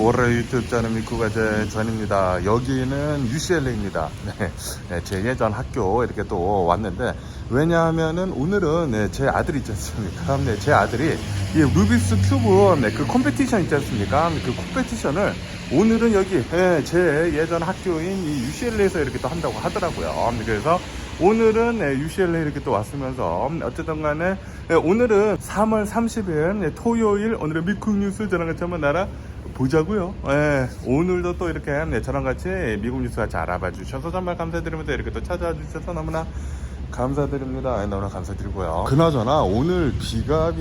월요일 유튜브 채널 미쿠가 제 전입니다. 여기는 UCLA입니다. 네, 제 예전 학교 이렇게 또 왔는데, 왜냐하면은 오늘은 제 아들이 있지 않습니까? 네, 제 아들이 이 루비스 큐브 그 컴페티션 있지 않습니까? 그 컴페티션을 오늘은 여기 제 예전 학교인 이 UCLA에서 이렇게 또 한다고 하더라고요. 그래서 오늘은 UCLA 이렇게 또 왔으면서 어쨌든 간에 오늘은 3월 30일 토요일, 오늘은 미국 뉴스 저랑 같이 한번 보자고요. 오늘도 또 이렇게 저랑 같이 미국 뉴스 같이 알아봐 주셔서 정말 감사드립니다. 이렇게 또 찾아와 주셔서 너무나 감사드립니다. 너무나 감사드리고요. 그나저나 오늘 비가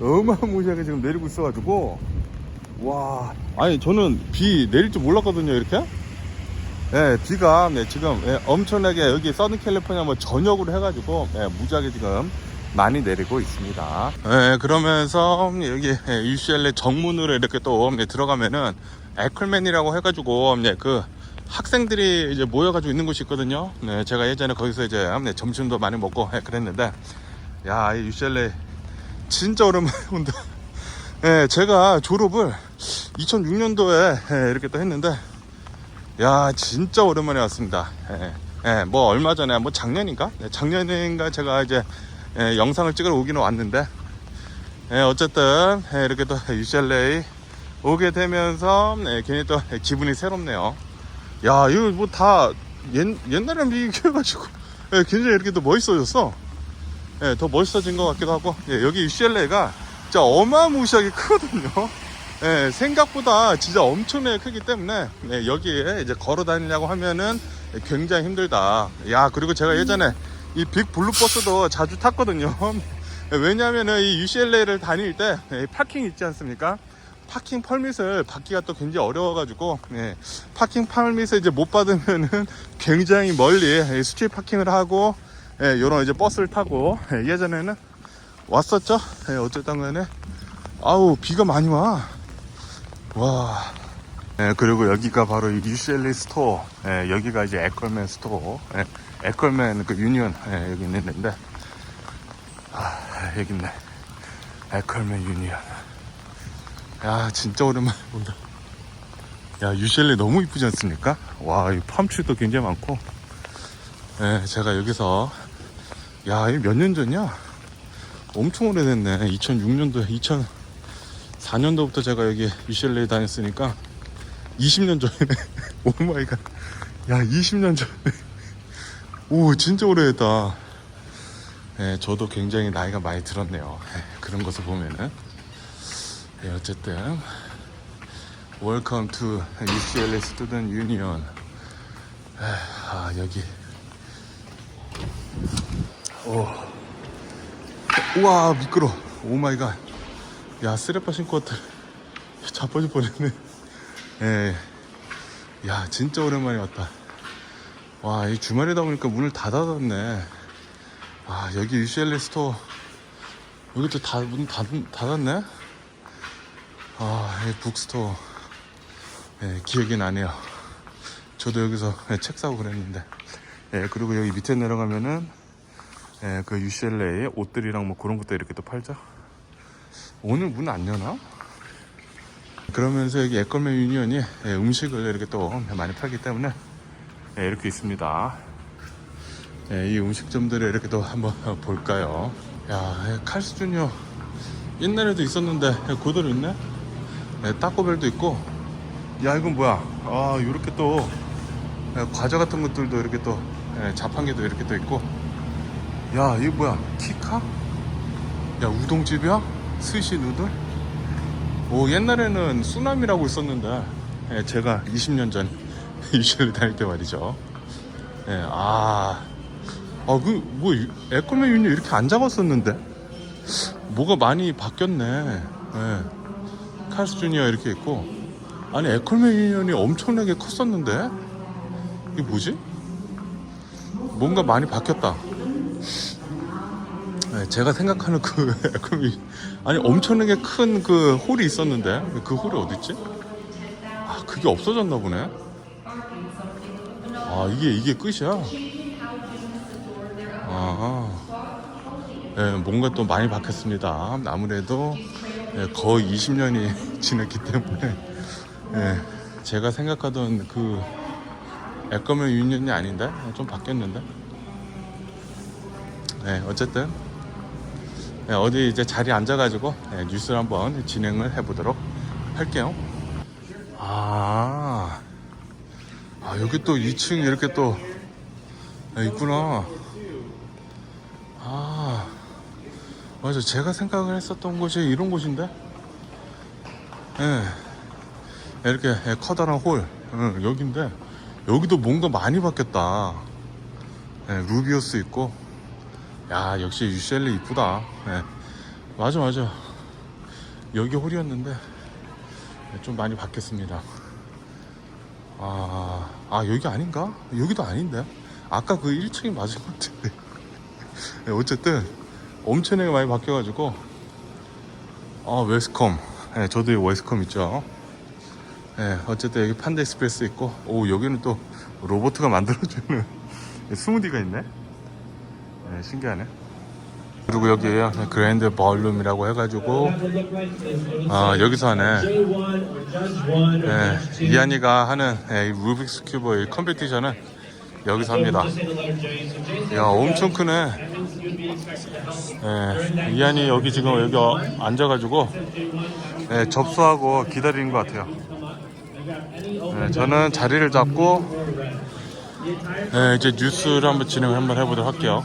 어마무시하게 지금 내리고 있어가지고, 와, 아니 저는 비 내릴 줄 몰랐거든요. 이렇게 비가 지금 엄청나게 여기 서든캘리포니아 뭐 전역으로 해가지고 무지하게 지금 많이 내리고 있습니다. 그러면서 여기 UCLA 정문으로 이렇게 또 들어가면은 에클맨이라고 해가지고 그 학생들이 이제 모여가지고 있는 곳이 있거든요. 제가 예전에 거기서 이제 점심도 많이 먹고 그랬는데, 야, 이 UCLA 진짜 오랜만에 온다. 제가 졸업을 2006년도에 이렇게 또 했는데, 야, 진짜 오랜만에 왔습니다. 뭐 얼마 전에 뭐 작년인가 제가 이제 영상을 찍으러 오기는 왔는데, 어쨌든 이렇게 또 UCLA 오게 되면서 괜히 또 기분이 새롭네요. 야, 이거 뭐 다 옛날이랑 비교해가지고 굉장히 이렇게 또 멋있어졌어. 더 멋있어진 것 같기도 하고. 여기 UCLA가 진짜 어마무시하게 크거든요. 생각보다 진짜 엄청나게 크기 때문에 여기에 이제 걸어 다니려고 하면은 굉장히 힘들다. 야, 그리고 제가 예전에 이 빅 블루 버스도 자주 탔거든요. 왜냐하면은 이 UCLA를 다닐 때 파킹 있지 않습니까? 파킹 펄밋을 받기가 또 굉장히 어려워가지고, 파킹 펄밋을 이제 못 받으면은 굉장히 멀리 스트리트 파킹을 하고, 요런 이제 버스를 타고 예전에는 왔었죠. 어쨌든 간에 아우, 비가 많이 와. 그리고 여기가 바로 이 UCLA 스토어. 여기가 이제 에컬맨 스토어. 에컬맨 그 유니언 여기 있는데, 여기 있네. 에컬맨 유니언. 야, 진짜 오랜만에 본다. 야, UCLA 너무 이쁘지 않습니까? 와, 이 팜트리도 굉장히 많고. 제가 여기서, 야, 이거 몇 년 전이야? 엄청 오래됐네. 2006년도에 2004년도부터 제가 여기 UCLA 다녔으니까 20년 전이네. 오 마이 갓. 야, 20년 전에. 오, 진짜 오래됐다. 저도 굉장히 나이가 많이 들었네요. 그런 것을 보면은. 어쨌든 Welcome to UCLA Student Union. 여기. 우와, 미끄러. 오 마이 갓. 야, 쓰레빠 신고 왔다. 자빠질 뻔했네. 야, 진짜 오랜만에 왔다. 와, 이 주말이다 보니까 문을 다 닫았네. 여기 UCLA 스토어, 여기 또 문 닫았네. 이 북스토어. 기억이 나네요. 저도 여기서 책 사고 그랬는데. 그리고 여기 밑에 내려가면은 그 UCLA 옷들이랑 뭐 그런 것도 이렇게 또 팔죠. 오늘 문 안 여나? 그러면서 여기 에컬맨 유니언이 음식을 이렇게 또 많이 팔기 때문에 이렇게 있습니다. 이 음식점들을 이렇게 또 한번 볼까요? 야, 칼스 주니어 옛날에도 있었는데 그대로 있네. 타코벨도 있고. 야, 이건 뭐야? 이렇게 또 과자 같은 것들도 이렇게 또 자판기도 이렇게 또 있고. 야, 이거 뭐야? 키카? 야, 우동집이야? 스시 누들? 옛날에는 쓰나미라고 있었는데, 제가 20년 전 UCLA 다닐 때 말이죠. 뭐 에컬맨 유니언 이렇게 안 작았었는데 뭐가 많이 바뀌었네. 칼스 주니어 이렇게 있고. 아니, 에컬맨 유니언이 엄청나게 컸었는데 이게 뭐지? 뭔가 많이 바뀌었다. 제가 생각하는 그 에컬맨, 아니 엄청나게 큰 그 홀이 있었는데 그 홀이 어딨지? 그게 없어졌나 보네. 이게 끝이야. 뭔가 또 많이 바뀌었습니다. 아무래도 거의 20년이 지났기 때문에 예, 제가 생각하던 그 애꺼면 유니언이 아닌데 좀 바뀌었는데. 네, 어쨌든 네, 어디 이제 자리에 앉아가지고 네, 뉴스를 한번 진행을 해보도록 할게요. 여기 또 2층 이렇게 또 있구나. 맞아, 제가 생각을 했었던 곳이 이런 곳인데. 예, 이렇게 커다란 홀 여기인데 여기도 뭔가 많이 바뀌었다. 예, 루비오스 있고. 야, 역시 UCLA 이쁘다. 예, 맞아. 여기 홀이었는데 좀 많이 바뀌었습니다. 여기 아닌가? 여기도 아닌데? 아까 그 1층이 맞은 것 같은데. 네, 어쨌든 엄청나게 많이 바뀌어가지고. 웨스컴. 네, 저도 웨스컴 있죠. 네, 어쨌든 여기 판다 익스프레스 있고. 오, 여기는 또 로봇가 만들어주는 스무디가 있네. 네, 신기하네. 그리고 여기에요, 그랜드 벌룸이라고 해가지고 여기서 하네. 네, 이한이가 하는 이 루빅스 큐브 이 컴피티션은 여기서 합니다. 야, 엄청 크네. 네, 이한이 여기 지금 여기 앉아가지고 접수하고 기다리는 것 같아요. 네, 저는 자리를 잡고 이제 뉴스를 한번 진행을 한번 해보도록 할게요.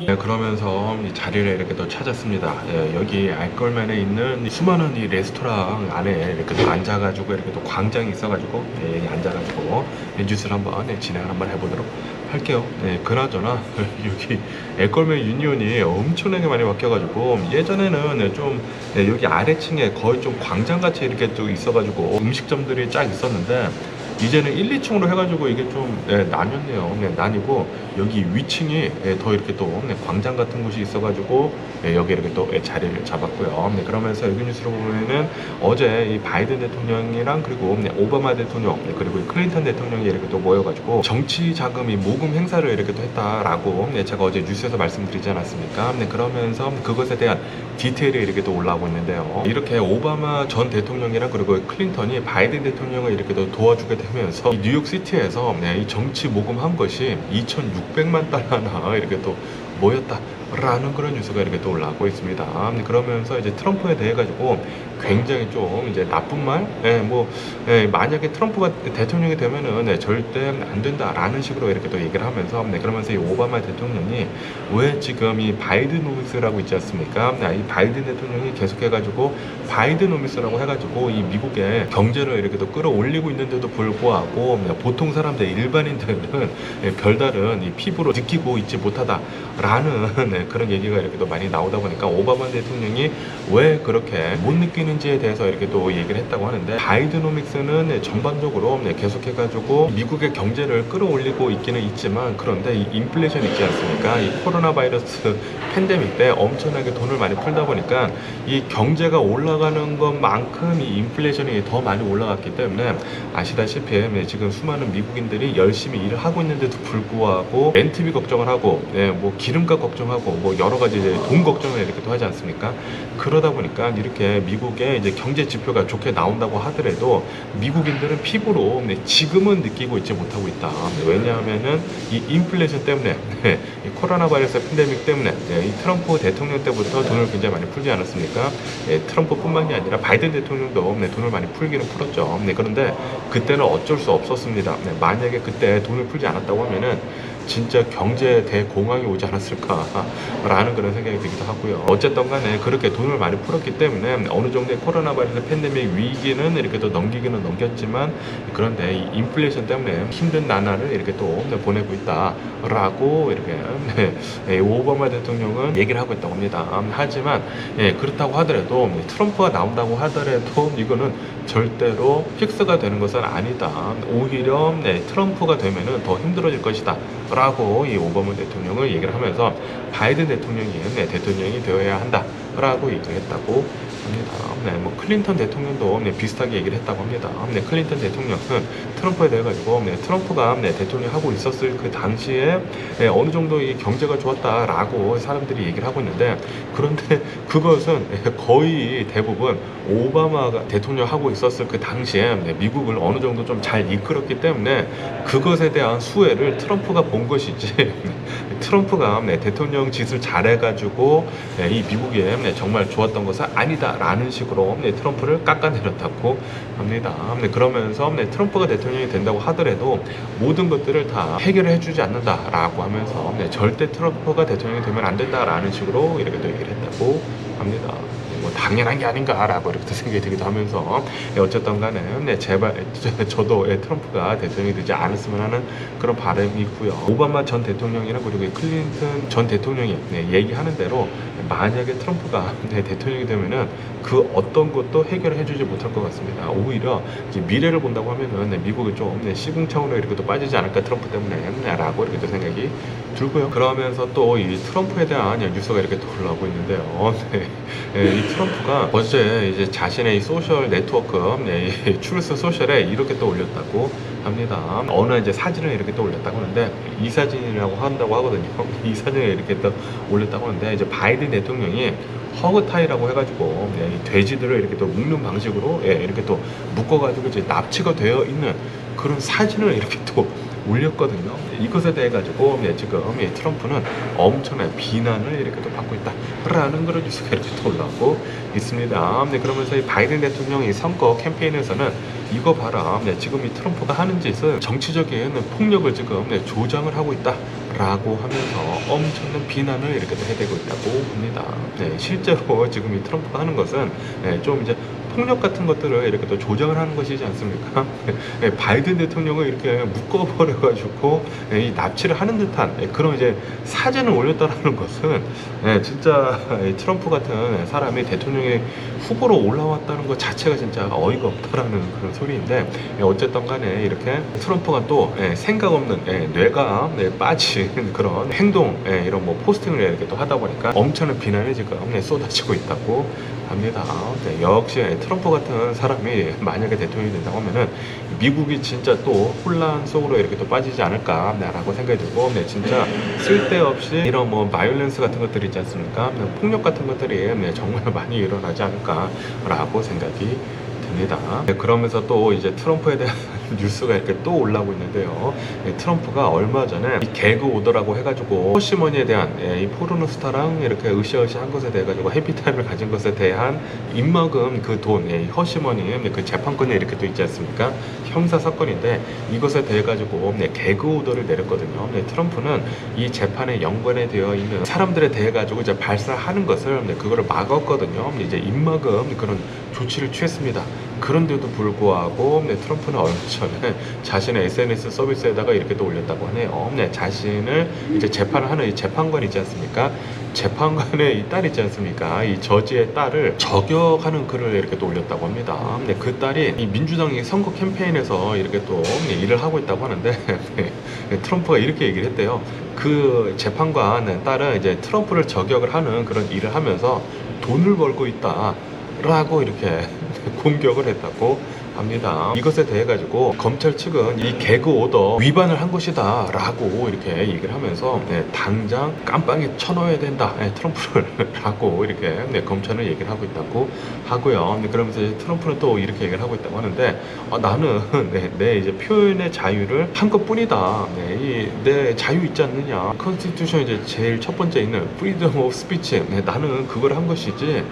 네, 그러면서 이 자리를 이렇게 또 찾았습니다. 여기 알걸맨에 있는 수많은 이 레스토랑 안에 이렇게 또 앉아가지고 이렇게 또 광장이 있어가지고 앉아가지고 뉴스를 한번 진행을 한번 해보도록 할게요. 그나저나 여기 알걸맨 유니온이 엄청나게 많이 바뀌어가지고 예전에는 좀 여기 아래층에 거의 좀 광장같이 이렇게 또 있어가지고 음식점들이 쫙 있었는데 이제는 1, 2층으로 해가지고 이게 좀 나뉘었네요. 나뉘고 여기 위층이 더 이렇게 또 광장 같은 곳이 있어가지고 여기 이렇게 또 자리를 잡았고요. 그러면서 여기 뉴스로 보면은 어제 이 바이든 대통령이랑 그리고 오바마 대통령 그리고 클린턴 대통령이 이렇게 또 모여가지고 정치 자금이 모금 행사를 이렇게 또 했다라고 제가 어제 뉴스에서 말씀드리지 않았습니까? 그러면서 그것에 대한 디테일이 이렇게 또 올라오고 있는데요. 이렇게 오바마 전 대통령이랑 그리고 클린턴이 바이든 대통령을 이렇게 또 도와주게 되면서 이 뉴욕시티에서 이 정치 모금한 것이 2,600만 달러나 이렇게 또 모였다라는 그런 뉴스가 이렇게 또 올라오고 있습니다. 그러면서 이제 트럼프에 대해 가지고 굉장히 좀 이제 나쁜 말, 만약에 트럼프가 대통령이 되면은 절대 안 된다라는 식으로 이렇게 또 얘기를 하면서 그러면서 이 오바마 대통령이 왜 지금 이 바이드노믹스라고 있지 않습니까? 이 바이든 대통령이 계속해가지고 바이드노믹스라고 해가지고 이 미국의 경제를 이렇게 또 끌어올리고 있는데도 불구하고 보통 사람들 일반인들은 별다른 이 피부로 느끼고 있지 못하다라는 그런 얘기가 이렇게 또 많이 나오다 보니까 오바마 대통령이 왜 그렇게 못 느끼는지에 대해서 이렇게 또 얘기를 했다고 하는데 바이드노믹스는 전반적으로 계속해가지고 미국의 경제를 끌어올리고 있기는 있지만 그런데 이 인플레이션 있지 않습니까? 이 코로나 바이러스 팬데믹 때 엄청나게 돈을 많이 풀다 보니까 이 경제가 올라가는 것만큼 이 인플레이션이 더 많이 올라갔기 때문에 아시다시피 지금 수많은 미국인들이 열심히 일을 하고 있는데도 불구하고 렌트비 걱정을 하고 뭐 기름값 걱정하고 뭐 여러 가지 이제 돈 걱정을 이렇게 또 하지 않습니까? 그러다 보니까 이렇게 미국의 이제 경제 지표가 좋게 나온다고 하더라도 미국인들은 피부로 지금은 느끼고 있지 못하고 있다. 왜냐하면은 이 인플레이션 때문에 이 코로나 바이러스 팬데믹 때문에 이 트럼프 대통령 때부터 돈을 굉장히 많이 풀지 않았습니까? 트럼프뿐만이 아니라 바이든 대통령도 돈을 많이 풀기는 풀었죠. 그런데 그때는 어쩔 수 없었습니다. 만약에 그때 돈을 풀지 않았다고 하면은 진짜 경제 대공황이 오지 않았을까라는 그런 생각이 들기도 하고요. 어쨌든 간에 그렇게 돈을 많이 풀었기 때문에 어느 정도의 코로나 바이러스 팬데믹 위기는 이렇게 또 넘기기는 넘겼지만 그런데 이 인플레이션 때문에 힘든 나날을 이렇게 또 보내고 있다라고 이렇게 오바마 대통령은 얘기를 하고 있다고 합니다. 하지만 그렇다고 하더라도 트럼프가 나온다고 하더라도 이거는 절대로 픽스가 되는 것은 아니다. 오히려 트럼프가 되면은 더 힘들어질 것이다. 라고 이 오바마 대통령을 얘기를 하면서 바이든 대통령이 대통령이 되어야 한다라고 얘기를 했다고 합니다. 뭐 클린턴 대통령도 비슷하게 얘기를 했다고 합니다. 클린턴 대통령은 트럼프에 대해 가지고 트럼프가 대통령 하고 있었을 그 당시에 어느 정도 이 경제가 좋았다라고 사람들이 얘기를 하고 있는데, 그런데 그것은 거의 대부분 오바마가 대통령 하고 있었을 그 당시에 미국을 어느 정도 좀 잘 이끌었기 때문에 그것에 대한 수혜를 트럼프가 본 것이지 트럼프가 대통령 짓을 잘해가지고 이 미국에 정말 좋았던 것은 아니다라는 식으로 트럼프를 깎아내렸다고 합니다. 그러면서 트럼프가 대통령이 된다고 하더라도 모든 것들을 다 해결해 주지 않는다라고 하면서 절대 트럼프가 대통령이 되면 안 된다라는 식으로 이렇게 또 얘기를 했다고 합니다. 뭐 당연한 게 아닌가라고 이렇게 생각이 들기도 하면서 어쨌든 간에 제발 저도 트럼프가 대통령이 되지 않았으면 하는 그런 바람이 있고요. 오바마 전 대통령이나 그리고 클린턴 전 대통령이 얘기하는 대로 만약에 트럼프가 대통령이 되면은 그 어떤 것도 해결해 주지 못할 것 같습니다. 오히려 이제 미래를 본다고 하면은 미국이 좀 시궁창으로 이렇게 또 빠지지 않을까 트럼프 때문에라고 이렇게 또 생각이 들고요. 그러면서 또 이 트럼프에 대한 뉴스가 이렇게 또 올라오고 있는데요. 이 트럼프가 어제 이제 자신의 이 소셜 네트워크, 이 트루스 소셜에 이렇게 또 올렸다고 합니다. 어느 이제 사진을 이렇게 또 올렸다고 하는데, 이 사진이라고 한다고 하거든요. 이 사진을 이렇게 또 올렸다고 하는데, 이제 바이든 대통령이 허그타이라고 해가지고 이 돼지들을 이렇게 또 묶는 방식으로 이렇게 또 묶어가지고 이제 납치가 되어 있는 그런 사진을 이렇게 또 올렸거든요. 이것에 대해 가지고 지금 트럼프는 엄청난 비난을 이렇게 또 받고 있다라는 그런 뉴스가 이렇게 또 올라오고 있습니다. 그러면서 이 바이든 대통령이 선거 캠페인에서는 이거 봐라, 지금 이 트럼프가 하는 짓은 정치적인 폭력을 지금 조장을 하고 있다라고 하면서 엄청난 비난을 이렇게 또 해대고 있다고 합니다. 실제로 지금 이 트럼프가 하는 것은 좀 이제 폭력 같은 것들을 이렇게 또 조장을 하는 것이지 않습니까? 바이든 대통령을 이렇게 묶어버려가지고 이 납치를 하는 듯한 그런 이제 사진을 올렸다라는 것은 진짜 트럼프 같은 사람이 대통령의 후보로 올라왔다는 것 자체가 진짜 어이가 없다라는 그런 소리인데, 어쨌든 간에 이렇게 트럼프가 또 생각 없는 뇌가 빠진 그런 행동, 이런 뭐 포스팅을 이렇게 또 하다 보니까 엄청난 비난이 지금 쏟아지고 있다고 합니다. 역시 트럼프 같은 사람이 만약에 대통령이 된다고 하면은 미국이 진짜 또 혼란 속으로 이렇게 또 빠지지 않을까라고 생각이 들고, 진짜 쓸데없이 이런 뭐 바이올런스 같은 것들이 있지 않습니까? 폭력 같은 것들이 정말 많이 일어나지 않을까라고 생각이 듭니다. 그러면서 또 이제 트럼프에 대한 뉴스가 이렇게 또 올라오고 있는데요. 트럼프가 얼마 전에 이 개그 오더라고 해가지고 허시머니에 대한 이 포르노 스타랑 이렇게 으쌰으쌰한 것에 대해 가지고 해피타임을 가진 것에 대한 입막음 그 돈, 허시머니 그 재판권이 이렇게 또 있지 않습니까? 형사 사건인데 이것에 대해 가지고 개그 오더를 내렸거든요. 트럼프는 이 재판에 연관이 되어 있는 사람들에 대해 가지고 이제 발사하는 것을 그거를 막았거든요. 이제 입막음 그런 조치를 취했습니다. 그런데도 불구하고 트럼프는 얼마 전에 자신의 SNS 서비스에다가 이렇게 또 올렸다고 하네요. 자신을 이제 재판을 하는 이 재판관 있지 않습니까? 재판관의 이 딸 있지 않습니까? 이 저지의 딸을 저격하는 글을 이렇게 또 올렸다고 합니다. 그 딸이 이 민주당이 선거 캠페인에서 이렇게 또 일을 하고 있다고 하는데 트럼프가 이렇게 얘기를 했대요. 그 재판관 딸은 이제 트럼프를 저격을 하는 그런 일을 하면서 돈을 벌고 있다라고 이렇게 공격을 했다고 합니다. 이것에 대해 가지고 검찰 측은 이 개그 오더 위반을 한 것이다 라고 이렇게 얘기를 하면서 당장 깜빵에 쳐넣어야 된다, 트럼프를 라고 이렇게 검찰은 얘기를 하고 있다고 하고요. 그러면서 이제 트럼프는 또 이렇게 얘기를 하고 있다고 하는데, 나는 내 이제 표현의 자유를 한 것뿐이다. 내 자유 있지 않느냐. 컨스티튜션 이제 제일 첫 번째 있는 freedom of speech. 나는 그걸 한 것이지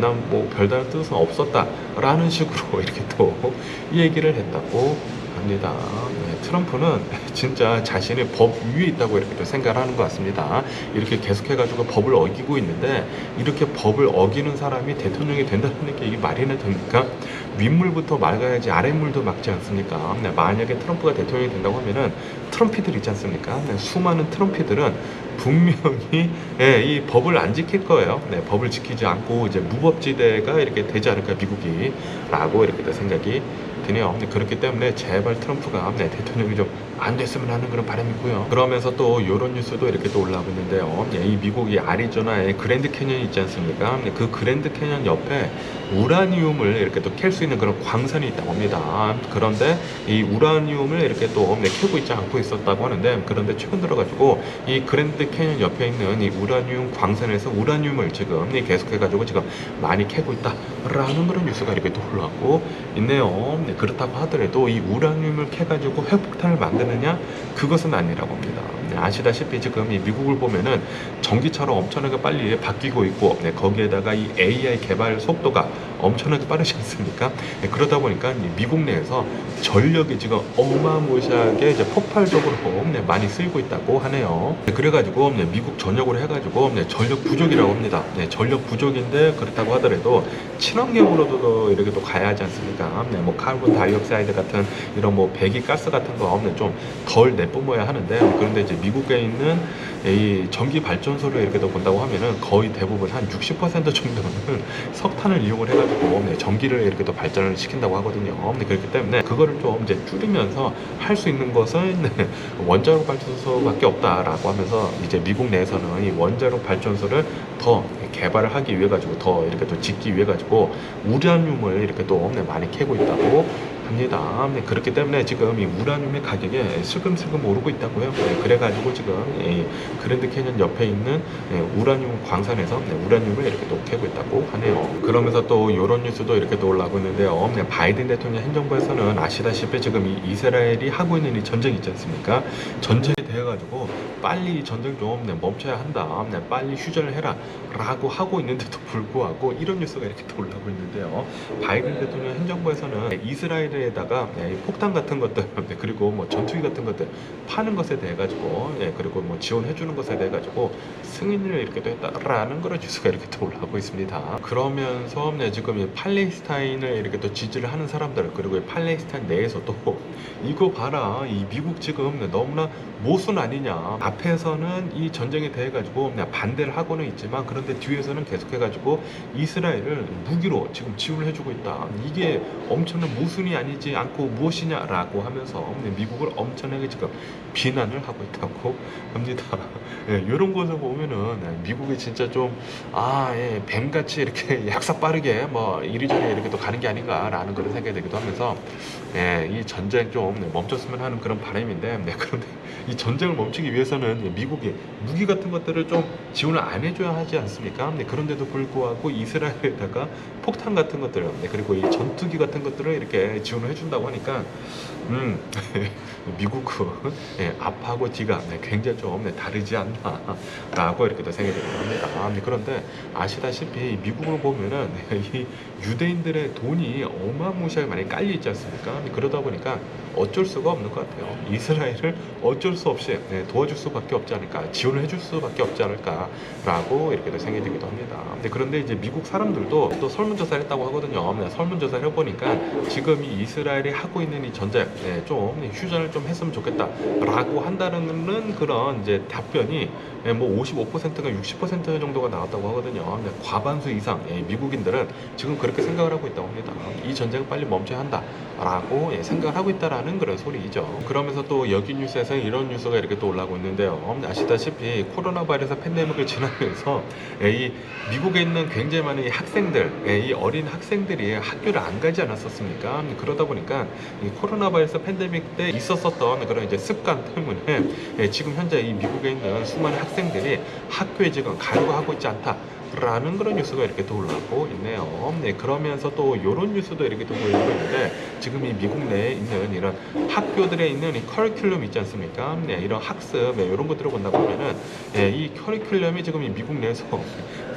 난 뭐 별다른 뜻은 없었다 라는 식으로 이렇게 또 얘기를 했다고 합니다. 트럼프는 진짜 자신의 법 위에 있다고 이렇게 또 생각을 하는 것 같습니다. 이렇게 계속해가지고 법을 어기고 있는데, 이렇게 법을 어기는 사람이 대통령이 된다는 게 이게 말이나 됩니까? 윗물부터 막아야지 아랫물도 막지 않습니까? 만약에 트럼프가 대통령이 된다고 하면은 트럼피들 있지 않습니까? 수많은 트럼피들은 분명히 이 법을 안 지킬 거예요. 법을 지키지 않고 이제 무법지대가 이렇게 되지 않을까 미국이 라고 이렇게 생각이 드네요. 그렇기 때문에 제발 트럼프가 대통령이 좀 안 됐으면 하는 그런 바람이고요. 그러면서 또 이런 뉴스도 이렇게 또 올라오고 있는데요. 이 미국이 애리조나에 그랜드 캐년이 있지 않습니까? 그 그랜드 캐년 옆에 우라늄을 이렇게 또 캘 수 있는 그런 광산이 있다고 합니다. 그런데 이 우라늄을 이렇게 또 캐고 있지 않고 있었다고 하는데, 그런데 최근 들어가지고 이 그랜드 캐년 옆에 있는 이 우라늄 광산에서 우라늄을 지금 계속해가지고 지금 많이 캐고 있다라는 그런 뉴스가 이렇게 또 올라오고 있네요. 그렇다고 하더라도 이 우라늄을 캐가지고 핵폭탄을 만드느냐? 그것은 아니라고 합니다. 아시다시피 지금 이 미국을 보면은 전기차로 엄청나게 빨리 바뀌고 있고, 거기에다가 이 AI 개발 속도가 엄청나게 빠르지 않습니까? 그러다 보니까 미국 내에서 전력이 지금 어마무시하게 이제 폭발적으로 많이 쓰이고 있다고 하네요. 그래가지고 미국 전역으로 해가지고 전력 부족이라고 합니다. 전력 부족인데 그렇다고 하더라도 친환경으로도 이렇게 또 가야 하지 않습니까? 뭐 카본 다이옥사이드 같은 이런 뭐 배기가스 같은 거 좀 덜 내뿜어야 하는데, 그런데 이제 미국에 있는 이 전기 발전소를 이렇게 또 본다고 하면은 거의 대부분 한 60% 정도는 석탄을 이용을 해가지고 전기를 이렇게 또 발전을 시킨다고 하거든요. 그렇기 때문에 그거를 좀 이제 줄이면서 할 수 있는 것은 원자력 발전소밖에 없다라고 하면서, 이제 미국 내에서는 이 원자력 발전소를 더 개발을 하기 위해 가지고 더 이렇게 또 짓기 위해 가지고 우라늄을 이렇게 또 많이 캐고 있다고 합니다. 그렇기 때문에 지금 이 우라늄의 가격이 슬금슬금 오르고 있다고요. 그래가지고 지금 이 그랜드 캐년 옆에 있는 우라늄 광산에서 우라늄을 이렇게 또 캐고 있다고 하네요. 그러면서 또 이런 뉴스도 이렇게 또 올라오고 있는데요. 바이든 대통령 행정부에서는 아시다시피 지금 이 이스라엘이 하고 있는 이 전쟁 있지 않습니까? 전쟁이 되어가지고 빨리 이 전쟁 좀 멈춰야 한다, 빨리 휴전을 해라 라고 하고 있는데도 불구하고 이런 뉴스가 이렇게 또 올라오고 있는데요. 바이든 대통령 행정부에서는 이스라엘에다가 폭탄 같은 것들 그리고 뭐 전투기 같은 것들 파는 것에 대해 가지고 그리고 뭐 지원해 주는 것에 대해 가지고 승인을 이렇게 또 했다라는 그런 뉴스가 이렇게 또 올라오고 있습니다. 그러면서 지금 이 팔레스타인을 이렇게 또 지지를 하는 사람들, 그리고 이 팔레스타인 내에서도 이거 봐라, 이 미국 지금 너무나 모순 아니냐, 앞에서는 이 전쟁에 대해 가지고 반대를 하고는 있지만 그런데 뒤에서는 계속해 가지고 이스라엘을 무기로 지금 지원을 해주고 있다, 이게 엄청난 모순이 아니지 않고 무엇이냐라고 하면서 미국을 엄청나게 지금 비난을 하고 있다고 합니다. 이런 것을 보면은 미국이 진짜 좀 뱀같이 이렇게 약삭 빠르게 뭐 이리저리 이렇게 또 가는 게 아닌가라는 그런 생각이 들기도 하면서 이 전쟁 좀 멈췄으면 하는 그런 바람인데, 그런데 이 전쟁을 멈추기 위해서는 미국이 무기 같은 것들을 좀 지원을 안 해줘야 하지 않습니까? 그런데도 불구하고 이스라엘에다가 폭탄 같은 것들, 그리고 이 전투기 같은 것들을 이렇게 지원을 해준다고 하니까 미국은 앞하고 뒤가 굉장히 좀 다르지 않나라고 이렇게 생각이 듭니다. 그런데 아시다시피 미국을 보면은 이 유대인들의 돈이 어마무시하게 많이 깔려 있지 않습니까? 그러다 보니까 어쩔 수가 없는 것 같아요. 이스라엘을 어쩔 수 없이 도와줄 수밖에 없지 않을까, 지원을 해줄 수밖에 없지 않을까라고 이렇게 생각이 들기도 합니다. 그런데 이제 미국 사람들도 또 설문조사를 했다고 하거든요. 설문조사를 해보니까 지금 이 이스라엘이 하고 있는 이 전쟁 좀 휴전을 좀 했으면 좋겠다라고 한다는 그런 이제 답변이 뭐 55%가 60% 정도가 나왔다고 하거든요. 과반수 이상 미국인들은 지금 그렇게 생각을 하고 있다고 합니다. 이 전쟁을 빨리 멈춰야 한다라고 생각을 하고 있다라는 그런 소리이죠. 그러면서 또 여기 뉴스에서 이런 뉴스가 이렇게 또 올라오고 있는데요. 아시다시피 코로나 바이러스 팬데믹을 지나면서 이 미국에 있는 굉장히 많은 이 학생들, 이 어린 학생들이 학교를 안 가지 않았었습니까? 그러다 보니까 이 코로나 바이러스 팬데믹 때 있었었던 그런 이제 습관 때문에 지금 현재 이 미국에 있는 수많은 학생들이 학교에 지금 가려고 하고 있지 않다 라는 그런 뉴스가 이렇게 또 올라오고 있네요. 그러면서 또 이런 뉴스도 이렇게 또 보이고 있는데, 지금 이 미국 내에 있는 이런 학교들에 있는 이 커리큘럼 있지 않습니까? 이런 학습 이런 것들을 본다고 하면은 이 커리큘럼이 지금 이 미국 내에서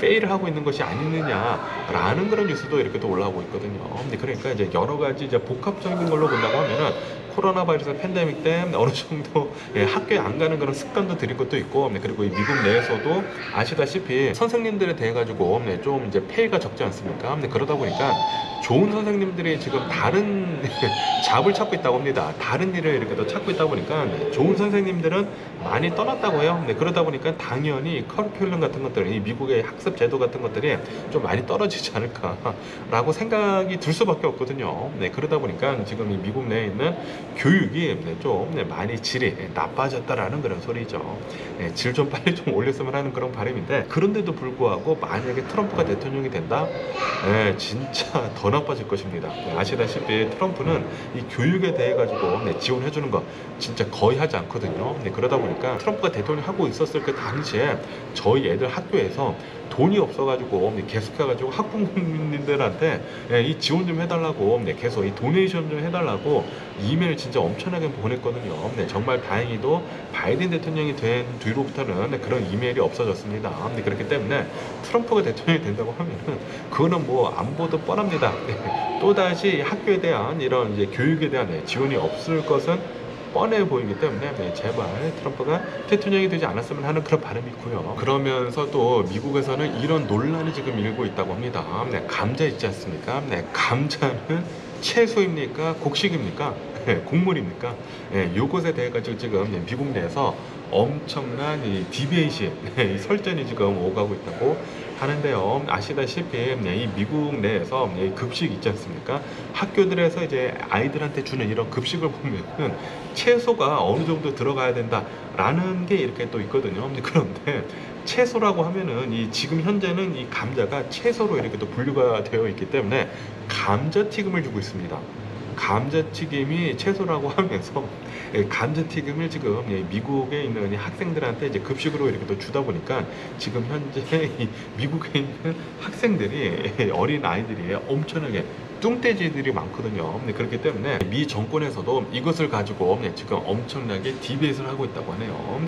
페일을 하고 있는 것이 아니느냐라는 그런 뉴스도 이렇게 또 올라오고 있거든요. 그러니까 이제 여러 가지 이제 복합적인 걸로 본다고 하면은 코로나 바이러스 팬데믹 때 어느 정도 학교에 안 가는 그런 습관도 들인 것도 있고, 그리고 이 미국 내에서도 아시다시피 선생님들에 대해 가지고 좀 이제 페이가 적지 않습니까? 그러다 보니까 좋은 선생님들이 지금 다른 잡을 찾고 있다고 합니다. 다른 일을 이렇게 또 찾고 있다 보니까 좋은 선생님들은 많이 떠났다고 해요. 그러다 보니까 당연히 커리큘럼 같은 것들, 이 미국의 학습 제도 같은 것들이 좀 많이 떨어지지 않을까라고 생각이 들 수밖에 없거든요. 그러다 보니까 지금 이 미국 내에 있는 교육이 좀 많이 질이 나빠졌다라는 그런 소리죠. 질 좀 빨리 좀 올렸으면 하는 그런 바람인데, 그런데도 불구하고 만약에 트럼프가 대통령이 된다? 진짜 더 나빠질 것입니다. 아시다시피 트럼프는 이 교육에 대해 가지고 지원해 주는 거 진짜 거의 하지 않거든요. 그러다 보니까 트럼프가 대통령 하고 있었을 그 당시에 저희 애들 학교에서 돈이 없어가지고 계속해가지고 학부모님들한테 이 지원 좀 해달라고 계속 이 도네이션 좀 해달라고 이메일 진짜 엄청나게 보냈거든요. 정말 다행히도 바이든 대통령이 된 뒤로부터는 그런 이메일이 없어졌습니다. 그렇기 때문에 트럼프가 대통령이 된다고 하면은 그거는 뭐 안 보도 뻔합니다. 또다시 학교에 대한 이런 이제 교육에 대한 지원이 없을 것은 뻔해 보이기 때문에 제발 트럼프가 대통령이 되지 않았으면 하는 그런 바람이 있고요. 그러면서 또 미국에서는 이런 논란이 지금 일고 있다고 합니다. 감자 있지 않습니까? 감자는 채소입니까? 곡식입니까? 곡물입니까? 요것에 대해 가지고 지금 미국 내에서 엄청난 이 디베이시, 설전이 지금 오가고 있다고 하는데요. 아시다시피 이 미국 내에서 급식 있지 않습니까? 학교들에서 이제 아이들한테 주는 이런 급식을 보면은 채소가 어느 정도 들어가야 된다라는 게 이렇게 또 있거든요. 그런데 채소라고 하면은 이 지금 현재는 이 감자가 채소로 이렇게 또 분류가 되어 있기 때문에 감자튀김을 주고 있습니다. 감자튀김이 채소라고 하면서 감자튀김을 지금 미국에 있는 학생들한테 이제 급식으로 이렇게 또 주다 보니까 지금 현재 이 미국에 있는 학생들이 어린 아이들이 엄청나게 뚱떼지들이 많거든요. 그렇기 때문에 미 정권에서도 이것을 가지고 지금 엄청나게 디베이트를 하고 있다고 하네요.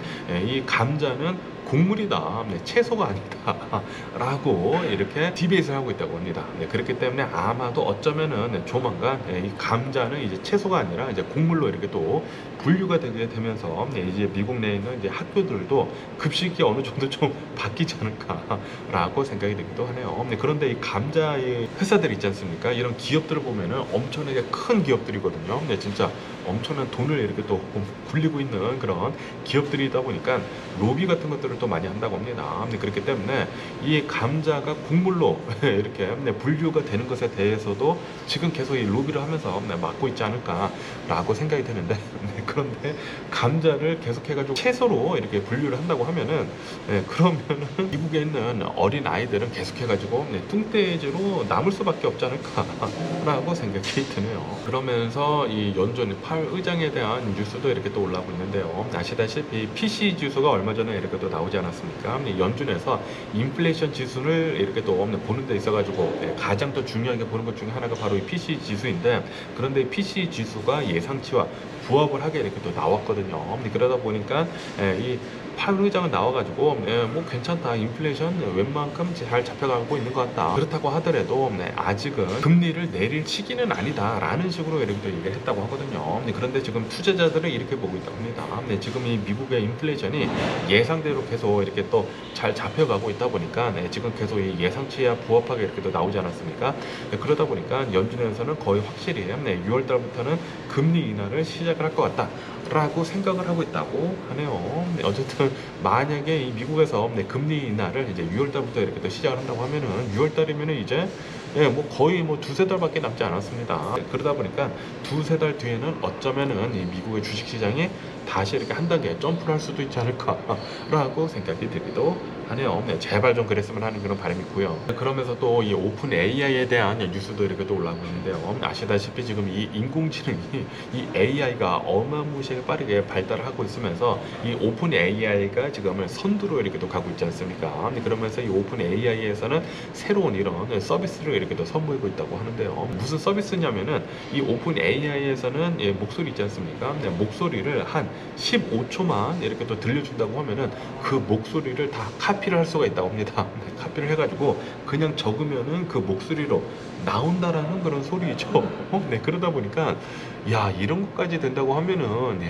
이 감자는 곡물이다, 채소가 아니다 라고 이렇게 디베이트를 하고 있다고 합니다. 그렇기 때문에 아마도 어쩌면은 조만간 이 감자는 이제 채소가 아니라 이제 곡물로 이렇게 또 분류가 되게 되면서 이제 미국 내에 있는 이제 학교들도 급식이 어느 정도 좀 바뀌지 않을까라고 생각이 되기도 하네요. 그런데 이 감자의 회사들 있지 않습니까? 이런 기업들을 보면은 엄청나게 큰 기업들이거든요. 진짜 엄청난 돈을 이렇게 또 굴리고 있는 그런 기업들이다 보니까 로비 같은 것들을 또 많이 한다고 합니다. 그렇기 때문에 이 감자가 곡물로 이렇게 분류가 되는 것에 대해서도 지금 계속 이 로비를 하면서 막고 있지 않을까라고 생각이 되는데, 그런데 감자를 계속해가지고 채소로 이렇게 분류를 한다고 하면은 그러면은 미국에 있는 어린 아이들은 계속해가지고 뚱떼지로 남을 수밖에 없지 않을까라고 생각이 드네요. 그러면서 이 연준 8의장에 대한 뉴스도 이렇게 또 올라오고 있는데요. 아시다시피 PC 지수가 얼마 전에 이렇게 또 나오지 않았습니까? 연준에서 인플레이션 지수를 이렇게 또 보는 데 있어가지고 가장 또 중요하게 보는 것 중에 하나가 바로 이 PC 지수인데, 그런데 이 PC 지수가 예상치와 부합을 하게 이렇게 또 나왔거든요. 그러다 보니까 이 파월 의장은 나와가지고 뭐 괜찮다, 인플레이션 웬만큼 잘 잡혀가고 있는 것 같다, 그렇다고 하더라도 아직은 금리를 내릴 시기는 아니다 라는 식으로 이렇게 또 얘기를 했다고 하거든요. 그런데 지금 투자자들은 이렇게 보고 있다고 합니다. 지금 이 미국의 인플레이션이 예상대로 계속 이렇게 또 잘 잡혀가고 있다 보니까 지금 계속 이 예상치와 부합하게 이렇게 또 나오지 않았습니까? 그러다 보니까 연준에서는 거의 확실히 6월 달부터는 금리 인하를 시작을 할 것 같다 라고 생각을 하고 있다고 하네요. 어쨌든 만약에 이 미국에서 금리 인하를 이제 6월 달부터 이렇게 또 시작을 한다고 하면은 6월 달이면은 이제 뭐 거의 뭐 두세 달밖에 남지 않았습니다. 그러다 보니까 두세 달 뒤에는 어쩌면은 이 미국의 주식시장이 다시 이렇게 한 단계 점프를 할 수도 있지 않을까라고 생각이 들기도 하네요. 제발 좀 그랬으면 하는 그런 바람이 있고요. 그러면서 또 이 오픈 AI에 대한 뉴스도 이렇게 또 올라오고 있는데요. 아시다시피 지금 이 인공지능이, 이 AI가 어마무시하게 빠르게 발달을 하고 있으면서 이 오픈 AI가 지금 선두로 이렇게 또 가고 있지 않습니까? 그러면서 이 오픈 AI에서는 새로운 이런 서비스를 이렇게 또 선보이고 있다고 하는데요. 무슨 서비스냐면은 이 오픈 AI에서는 목소리 있지 않습니까? 목소리를 한 15초만 이렇게 또 들려준다고 하면은 그 목소리를 다 카피를 할 수가 있다고 합니다. 카피를 해가지고 그냥 적으면은 그 목소리로 나온다라는 그런 소리죠. 네, 그러다 보니까 야, 이런 것까지 된다고 하면은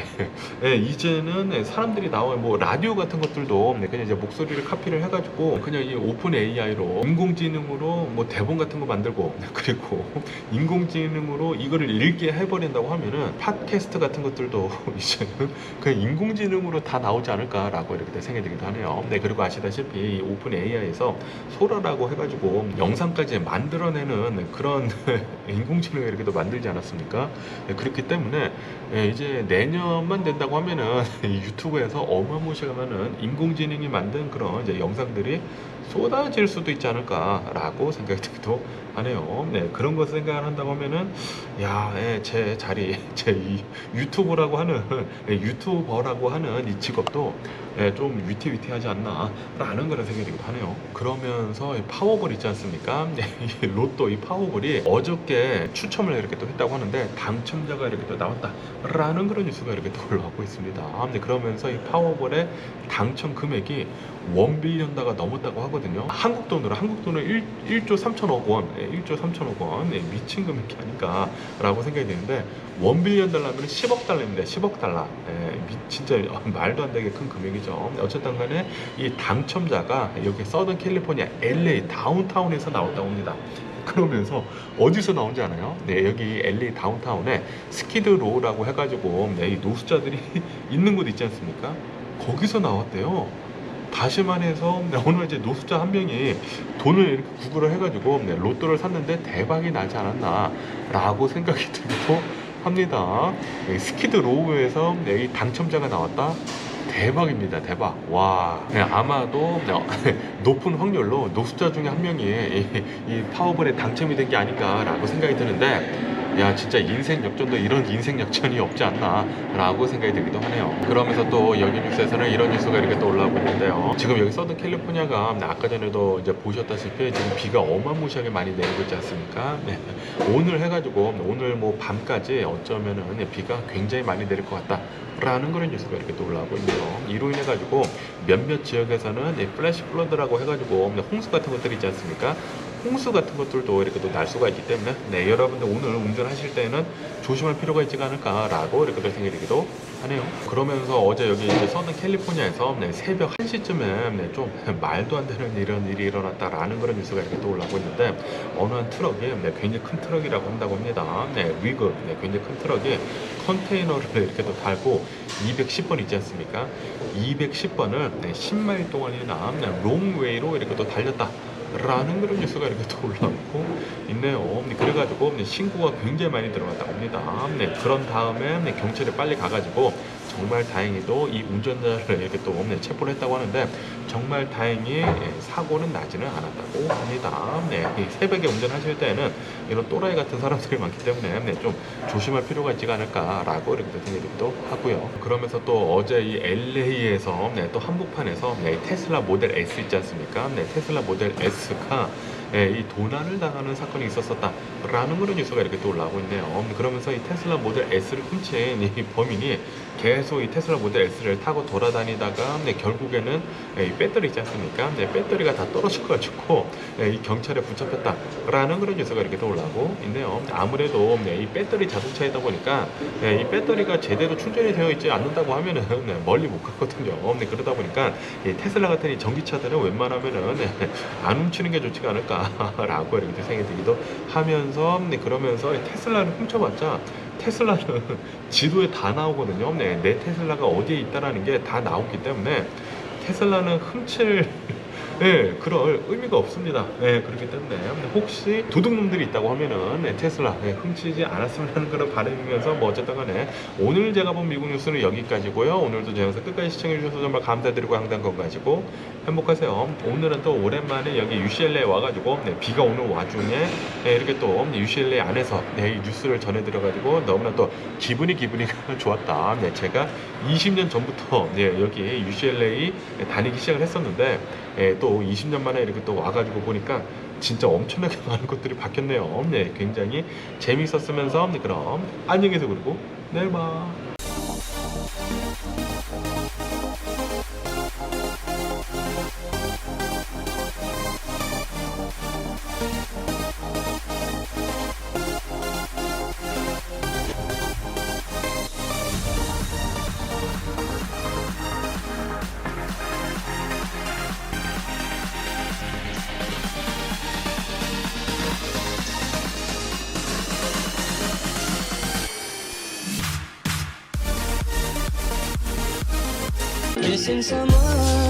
이제는 사람들이 나와요. 뭐 라디오 같은 것들도 그냥 이제 목소리를 카피를 해가지고 그냥 이 오픈 AI로 인공지능으로 뭐 대본 같은 거 만들고 그리고 인공지능으로 이거를 읽게 해버린다고 하면은 팟캐스트 같은 것들도 이제는 그냥 인공지능으로 다 나오지 않을까라고 이렇게 생각이 들기도 하네요. 네, 그리고 아시다시피 이 오픈 AI에서 소라라고 해가지고 영상까지 만들어내는 그런 인공지능을 이렇게 또 만들지 않았습니까? 네, 그렇기 때문에 이제 내년만 된다고 하면은 이 유튜브에서 어마무시하면은 인공지능이 만든 그런 이제 영상들이 쏟아질 수도 있지 않을까라고 생각이 들기도 하네요. 네, 그런 것을 생각을 한다고 하면은 야, 제 자리, 제 이 유튜브라고 하는 유튜버라고 하는 이 직업도 좀 위태위태하지 않나라는 그런 생각이 들기도 하네요. 그러면서 이 파워볼 있지 않습니까? 이 로또 이 파워볼이 어저께 추첨을 이렇게 또 했다고 하는데 당첨자가 이렇게 또 나왔다라는 그런 뉴스가 이렇게 또 올라오고 있습니다. 네, 그러면서 이 파워볼의 당첨 금액이 1빌리언다가 넘었다고 하거든요. 한국 돈으로 1조 3천억 원, 1조 3천억 원, 미친 금액이 아닌가라고 생각이 드는데 1빌리언 달러면 10억 달러입니다. 10억 달러. 진짜 말도 안 되게 큰 금액이죠. 어쨌든 간에 이 당첨자가 여기 서던 캘리포니아 LA 다운타운에서 나왔다고 합니다. 그러면서 어디서 나온지 아나요? 네, 여기 LA 다운타운에 스키드로우라고 해가지고 이 노숙자들이 있는 곳 있지 않습니까? 거기서 나왔대요. 다시 말해서 오늘 이제 노숙자 한 명이 돈을 이렇게 구글을 해가지고 로또를 샀는데 대박이 나지 않았나 라고 생각이 들기도 합니다. 스키드로우에서 이 당첨자가 나왔다? 대박입니다. 대박. 와. 아마도 높은 확률로 노숙자 중에 한 명이 이 파워볼에 당첨이 된 게 아닌가라고 생각이 드는데 야, 진짜 인생 역전도 이런 인생 역전이 없지 않나라고 생각이 들기도 하네요. 그러면서 또 여기 뉴스에서는 이런 뉴스가 이렇게 또 올라오고 있는데요. 지금 여기 서든 캘리포니아가 아까 전에도 이제 보셨다시피 지금 비가 어마무시하게 많이 내리고 있지 않습니까? 네. 오늘 해가지고 오늘 뭐 밤까지 어쩌면은 비가 굉장히 많이 내릴 것 같다. 라는 그런 뉴스가 이렇게 또 올라오고 있네요. 이로 인해 가지고 몇몇 지역에서는 플래시 플러드라고 해가지고 홍수 같은 것들이 있지 않습니까? 홍수 같은 것들도 이렇게 또 날 수가 있기 때문에 여러분들 오늘 운전하실 때는 조심할 필요가 있지 않을까라고 이렇게 또 생각이 들기도 하네요. 그러면서 어제 여기 이제 서든 캘리포니아에서 새벽 1시쯤에 좀 말도 안 되는 이런 일이 일어났다라는 그런 뉴스가 이렇게 또 올라오고 있는데 어느 한 트럭이 굉장히 큰 트럭이라고 한다고 합니다. 위그 굉장히 큰 트럭이 컨테이너를 이렇게 또 달고 210번 있지 않습니까? 210번을 10마일 동안이나 롱웨이로 이렇게 또 달렸다. 라는 그런 뉴스가 이렇게 또 올라오고 있네요. 그래가지고 신고가 굉장히 많이 들어갔다고 합니다. 그런 다음에 경찰에 빨리 가가지고 정말 다행히도 이 운전자를 이렇게 또 체포를 했다고 하는데 정말 다행히 사고는 나지는 않았다고 합니다. 이 새벽에 운전하실 때는 이런 또라이 같은 사람들이 많기 때문에 좀 조심할 필요가 있지 않을까라고 이렇게 생각되기도 하고요. 그러면서 또 어제 이 LA에서 또 한복판에서 테슬라 모델 S 있지 않습니까? 테슬라 모델 S가 이 도난을 당하는 사건이 있었었다라는 그런 뉴스가 이렇게 또 올라오고 있네요. 그러면서 이 테슬라 모델 S를 훔친 이 범인이 계속 이 테슬라 모델 S를 타고 돌아다니다가 결국에는 이 배터리 있지 않습니까? 배터리가 다 떨어져가지고 이 경찰에 붙잡혔다라는 그런 뉴스가 이렇게 또 올라오고 있네요. 아무래도 이 배터리 자동차이다 보니까 이 배터리가 제대로 충전이 되어 있지 않는다고 하면은 멀리 못 가거든요. 그러다 보니까 이 테슬라 같은 이 전기차들은 웬만하면은 안 훔치는 게 좋지가 않을까라고 이렇게 생각이 들기도 하면서 그러면서 테슬라를 훔쳐봤자 테슬라는 지도에 다 나오거든요. 내 테슬라가 어디에 있다라는 게 다 나오기 때문에 테슬라는 훔칠 그럴 의미가 없습니다. 그렇기 때문에 혹시 도둑놈들이 있다고 하면은 테슬라 훔치지 않았으면 하는 그런 바람이면서 뭐 어쨌든 간에 오늘 제가 본 미국 뉴스는 여기까지고요. 오늘도 제 영상 끝까지 시청해 주셔서 정말 감사드리고 항상 건강하시고 행복하세요. 오늘은 또 오랜만에 여기 UCLA에 와가지고 비가 오는 와중에 이렇게 또 UCLA 안에서 이 뉴스를 전해드려가지고 너무나 또 기분이 좋았다. 제가 20년 전부터 여기 UCLA 다니기 시작을 했었는데 또 20년 만에 이렇게 또 와가지고 보니까 진짜 엄청나게 많은 것들이 바뀌었네요. 굉장히 재미있었으면서 그럼 안녕히 계세요. 그리고 내일 봐. Missing someone